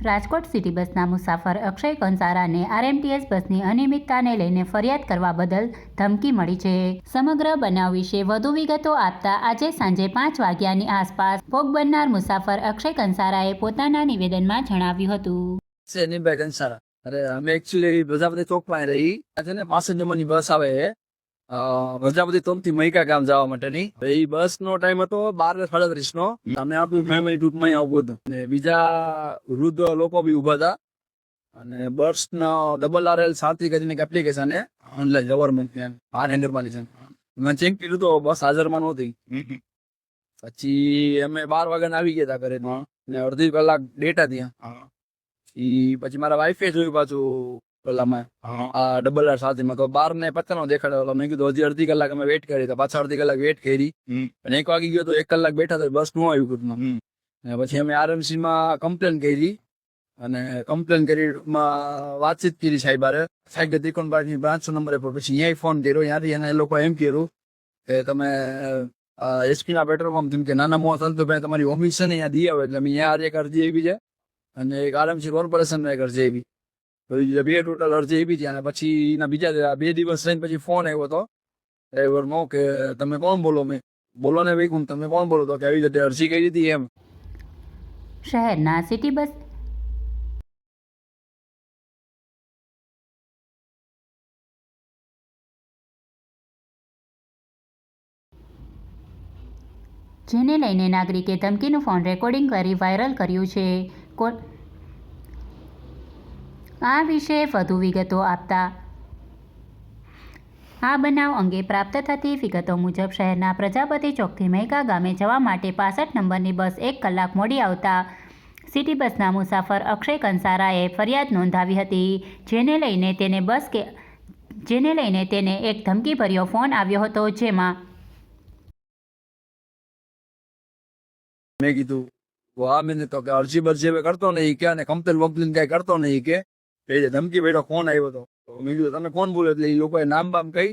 Rajkot city બસના મુસાફર અક્ષય કંસારાને આરએમટીએસ બસની અનિયમિતતાને લઈને ફરિયાદ કરવા બદલ ધમકી મળી છે. સમગ્ર બનાવ વિશે વધુ વિગતો આપતા આજે સાંજે 5 વાગ્યાની આસપાસ ભોગ બનનાર મુસાફર અક્ષય કંસારાએ પોતાના નિવેદનમાં જણાવ્યું હતું. નીભાઈ કંસારા, અરે અમે એકચ્યુઅલી પ્રજાપતિ ચોકમાં રહી છે ને, પેસેન્જર ની બસ આવે પ્રજાપતિ ચોક થી મૈકા ગામ જવા માટેની. એ બસ નો ટાઈમ હતો 12:37 નો. અમે આપણું ફેમિલી ટૂંકમાં આવવું હતું ને બીજા વૃદ્ધ લોકો બી ઉભા હતા. અને બસ નો RRL સાથી કરીને એપ્લિકેશન છે ઓનલાઈન ગવર્મેન્ટ ને હેન્ડરમાં છે. મેં ચેક કર્યું તો બસ હાજરમાં નહોતી. પછી અમે 12 વાગ્યા આવી ગયા હતા ઘરે ને અડધી કલાક ડેટા ત્યાં. પછી મારા વાઈફે જોયું પાછું પેલામાં RRR સાથેમાં તો 12:50 નો દેખાડો. મેં કીધું હજી અડધી કલાક અમે વેટ કરી, તો પાછા અડધી કલાક વેટ કરી અને 1 વાગી ગયો તો 1 કલાક બેઠા તો બસ નો આવ્યું. પછી અમે RMC માં કમ્પ્લેન કરી અને કમ્પ્લેન કરી વાતચીત કરી સાહેબ ત્રિકોણબાગની બ્રાન્ચ નંબરે પર. પછી અહીંયા ફોન કર્યો, ત્યાંથી એને એ લોકો એમ કર્યું કે તમે એસપી ના પેટ્રોલ પંપ જેમ કે નાના મોહ સંતોભાઈ તમારી ઓફિસ છે ને ત્યાં દી આવે. એટલે અમે અહીંયા એક અરજી આવી છે અને એક RMC કોર્પોરેશન એક અરજી આવી. બે ટોટલ અરજી આપી હતી. અને પછી એના બીજા 2 દિવસ રહીને પછી ફોન આવ્યો હતો ડ્રાઈવર નો કે તમે કોણ બોલો? મેં બોલો ને ભાઈ તમે કોણ બોલો? તો કે આવી રીતે અરજી કરી હતી એમ. શહેરના સિટી બસ જેને લઈને નાગરિકે ધમકીનું ફોન રેકોર્ડિંગ કરી વાયરલ કર્યું છે. આ વિશે વધુ વિગતો આપતા આ બનાવ અંગે પ્રાપ્ત થતી વિગતો મુજબ શહેરના પ્રજાપતિ ચોકથી મૈકા ગામે જવા માટે 65 નંબરની બસ 1 કલાક મોડી આવતા સિટી બસના મુસાફર અક્ષય કંસારાએ ફરિયાદ નોંધાવી હતી. જેને લઈને તેને એક ધમકીભર્યો ફોન આવ્યો હતો. જેમાં મેં કીધું મેં તો કે અરજી બરજી કરતો નહીં કે અને કમ્પ્લેન કઈ કરતો નહીં કે ધમકી બેઠો ફોન આવ્યો હતો. મેં કીધું તમે કોણ બોલો? એટલે એ લોકોએ નામ બામ કઈ